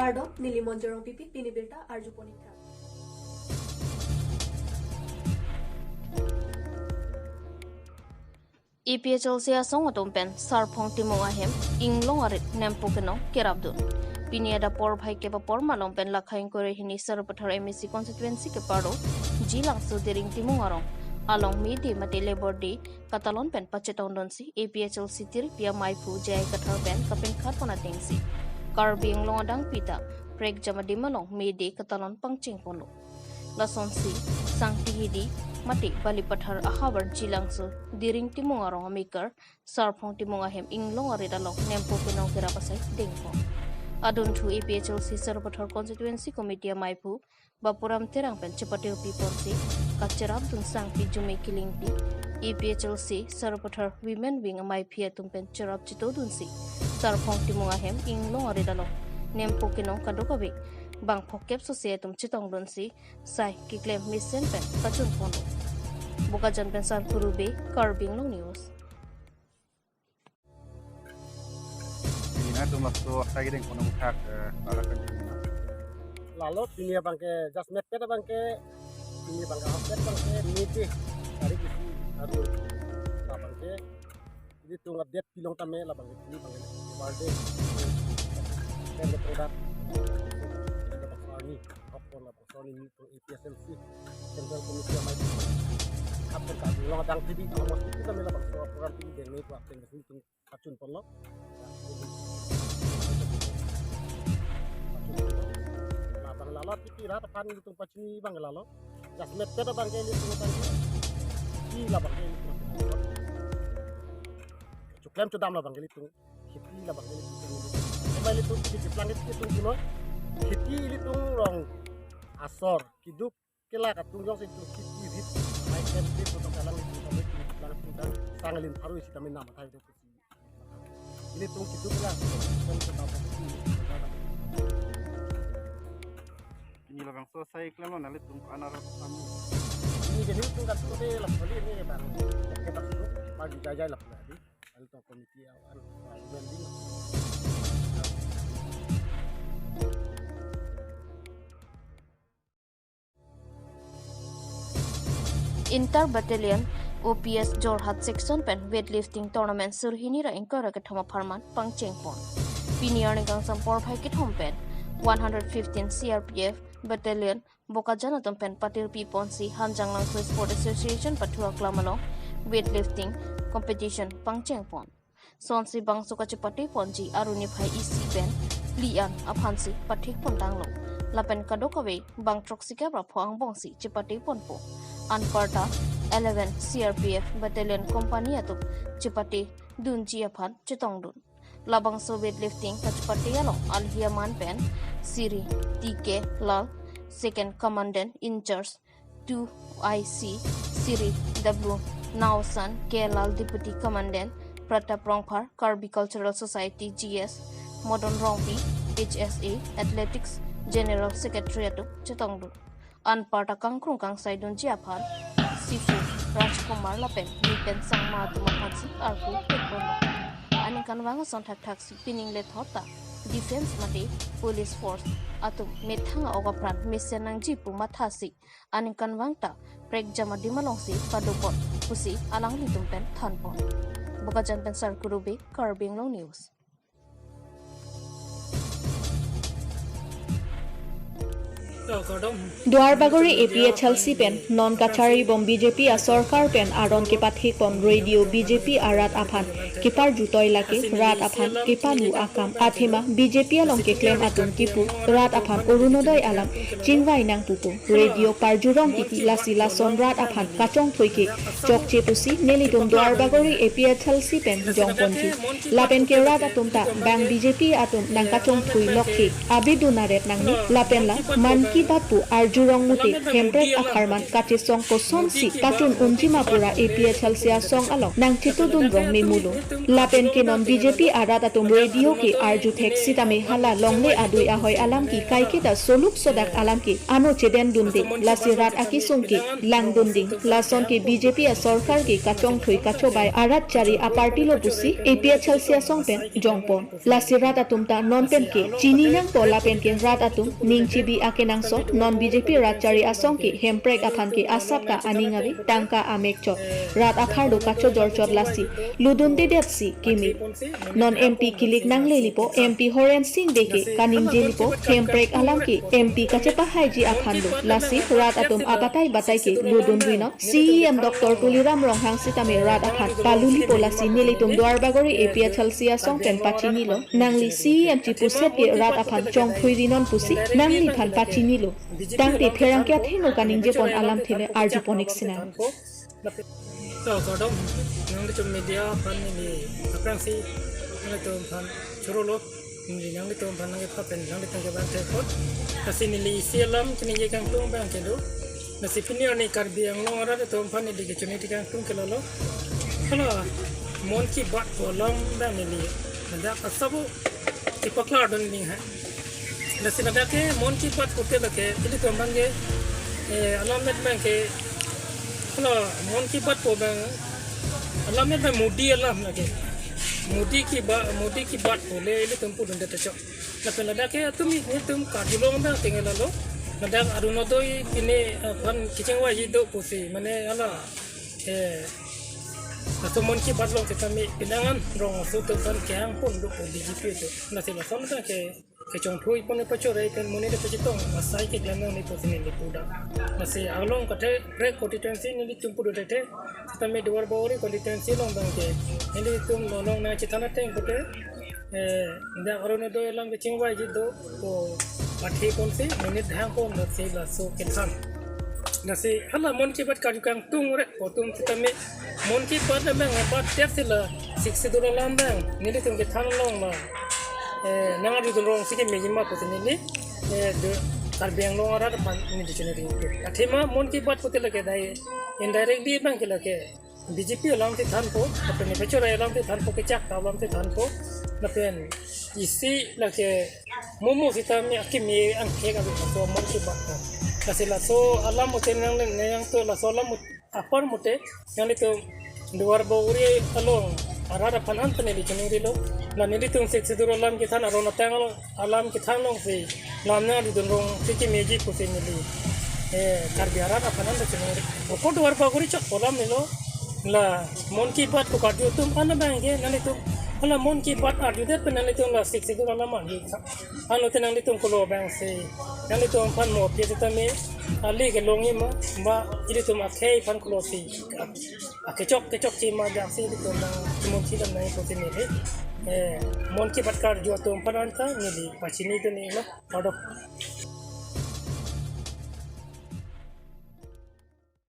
Bardo, Nilimon Jorong Pipi, Pinibirta, Arju Ponika. EPHL siya song atompen sarpong timong ahem inglong arit nempukeno kerabdun. Piniada por bhai ke por malong pen lakhain kore hini sarpathar MEC constituency ke paro jilang sudering timong arong along midi mate labor day katalon pen pachetong donsi EPHL sitir pia maifu jai kathar pen kapen khat pona tingsi karbing long adang pita prek jamadi malong midi katalon pangching pono lasonsi sangtihidi mati balipathar ahabar jilangsu diring timung arong amikar sarphong timung ahem inglong aridalong nempo pinong kirapasai dingpo adun thu EPHL sarpathar constituency committee maipu bapuram terang pen cepatil piponsi kacerap dun sangti jumi kilingpi EPHL sarpathar women wing amai phia tumpen cerap chito dunsi sarphong timung ahem inglong aridalong nempo kinong kadokabe bang phokep societum chitong donsi sai kiklem mission pen pachun pono bukajan pen sar kurube karbing long news ina tum lasto tagi deng kono mukhak barakan lalu dunia bangke just met peta bangke ini bangke update bangke niti dari kisi harus la bangke ini tuh update pilong tame la bangke ini bangke birthday dan produk ini apa la bangke ini tuh EPSLC Central Committee amai kapten ka ulang adang TV almost kita mela bangke program TV dan ini tuh akten ini tuh pacun pollo Lalo pikir ada pan itu pacini bang lalo, jas meter bang kali itu tadi, kila bang kali itu, cuklem cudam lah bang kali itu, kila bang kali itu, kembali itu di planet itu kuno, kila itu orang asor, hidup kila katungjong itu kiti hit, naik tempe itu kalang itu kami di planet itu, sangalin haru isi kami nama tahu itu, ini itu hidup lah, ini labang selesai klaim nalit tum anar kamu ini jadi itu kan tuh deh lah kali ini bang kita sudah pagi jajai lah tadi untuk komite awal branding Inter Battalion OPS Jorhat Section pen weightlifting tournament surhini ra ingkara ke thama pharman pangchengpon piniar ngang sampor phai ke thompen 115 CRPF Battalion Bokajana Pen Patil Piponsi Hanjanglang Sport Association Patua Klamalo weightlifting competition Pangchengpon Sonsi Bang Sukachipati Ponji Aruni Bhai EC Pen Lian Aphansi Patik Pontanglo Lapen Kadokawe Bang Troxika Raphoang Bongsi Chipati Ponpo Anparta 11 CRPF Battalion Company Atup Chipati Dunji Aphan Chitongdun Labang so weightlifting Kachpati Along Alhiaman Pen Siri TK Lal Second Commandant in Charge 2IC Siri W Nausan K Lal Deputy Commandant Pratap Rongphar Karbi Cultural Society GS Modern Rongpi HSA Athletics General Secretary Atu Chetongdu Anparta Kangkrung Kang Saidun Jiaphan Sifu Rajkumar Lapen Nipen Sangma Tumapansi Arku Tekbono Anikan wanga sontak taksi pining let hota defense mate police force atum methanga ogapran mission nang jipu mathasi anikan wangta prek jama dimalongsi padopon pusi alang litumpen thanpon bokajan pen sarkurube karbing long news দুয়ারবাগরি এপিএইচএলসি পেন নন কাছারি bomb BJP আর সরকার পেন আরন কে পাঠিক পন radio BJP আর রাত আফান কিপার জুতই লাকে রাত আফান কিপালু আকাম আথিমা বিজেপি আলং কে ক্লেম আতুন কিপু রাত আফান অরুণোদয় আলাম চিনবাই নাং পুপু রেডিও পারজুরং টিটি লাসি লাসন রাত আফান কাচং থইকে চকচে পুসি নেলিটুম দুয়ারবাগরি এপিএইচএলসি পেন জংপনজি লাপেন কে রাত আতুম তা ব্যাং বিজেপি আতুম নাং কাচং থুই লক্ষে আবিদুনারেত নাংনি লাপেন লা মান ki batpu arjurong muti hembrek akharman kache song ko somsi katun unjima pura APHL sia song along nang thitu dun rong memulu lapen ke non BJP arat atum radio ki arju thek sitame hala longle adui ahoy alam ki kaike da soluk sodak alam ki ano cheden dunde lasirat akisung ki lang dunding lason ki BJP a sarkar ki kachong thui kachobai arat chari a party lo pusi APHL sia song pen jongpon lasirat atum ta non pen ke chini nang pola pen ke rat atum ning chibi akenang so non BJP rat chari asong ki hemprek aphan ki asap ta aningabi tangka amek chok rat akhardo kacho jorchot lasi ludunde detsi kimi non MP kilik nang lelipo MP Horen Singh deke kaning jelipo hemprek alam ki MP kachepa haiji akhando lasi rat atum abatai batai ki ludun duino CEM Dr. Tuliram Ronghang sitame rat akhan paluli polasi nilitum dwarbagori APHL sia song pen pachini lo nangli CEM chipuset ki rat akhan chong thuirinon pusi nangli phan pachini lo tangti therang kya thino kaning jepon alam thile arjuponik sinan Tahu kadang yang di media pan ini apa sih yang itu pan curolo ini yang itu pan yang itu pen yang itu yang telepon kasih nilai sialam kini jika tuh bang kedo nasi pini ani karbi yang lo ada itu pan ini di kini jika tuh kelalo kalau mon ki bat kolam bang ini ada kasabu tipaklar don ini ha nasi nada ke mon ki bat kote lake ini tuh bang ke alamat bang ke kalau mon ki bat ko bang alamat bang mudi alam lagi mudi ki bat ko le ile tempu dende tachok lapen lada ke tumi ni tum kadilong bang tinggal lalu lada aruno doi ini pan kiceng wa hido pusi mane ala atau mon ki bat long kita mi pinangan rong su tu pan kyang pun do BJP tu nasi la son ka ke chong thui pon ne pachore kan mone de pachitong asai ke glamang ni pusi ni puda nasi along kate pre constituency ni tumpu do te kita mi dwar bawri constituency long bang ke ini tum long na chitana teng kote nda arono do elang ke chingwa ji do ko pathi pon se minute dhang pon nasi la so kinsan nasi hala mon ki bat kaju kang tung re ko tum kita mi mon ki bat na bang bat tek sila 60 dolar lam bang ni de tum ke thang long ma nang adu rong sike mejima ko ni de karbiang long ara pan ni de chene ring athema mon ki bat ko te lage dai indirectly bang ke lage BJP alam te than ko apne pechora alam te than ko ke chak alam te than ko lapen isi lage momo sitami akimi ang ke ga ko mon ki bat ko kasila so alam mo ten yang to la so alam apar mote yang itu luar bawuri along arada panan tane di chene rilo na nili tung se sidur alam ki than arona tangal alam ki than long se lamna di donrong siki meji ko se nili karbi arada panan de chene ko luar bawuri chak alam milo la mon ki bat ko kardio tum ana bange nali tum ala mon ki bat ardio de penali tum la sik sidur alam an anu tenang di tum ko lo bang se nali tum pan mo pye tame ali ke longi ma ba ili tum akhei pan ko lo si kecok ci ma jak si itu na mon ci dan nai ko ni mon ki bat kar jo tum pananta ni di pachini to ni la ado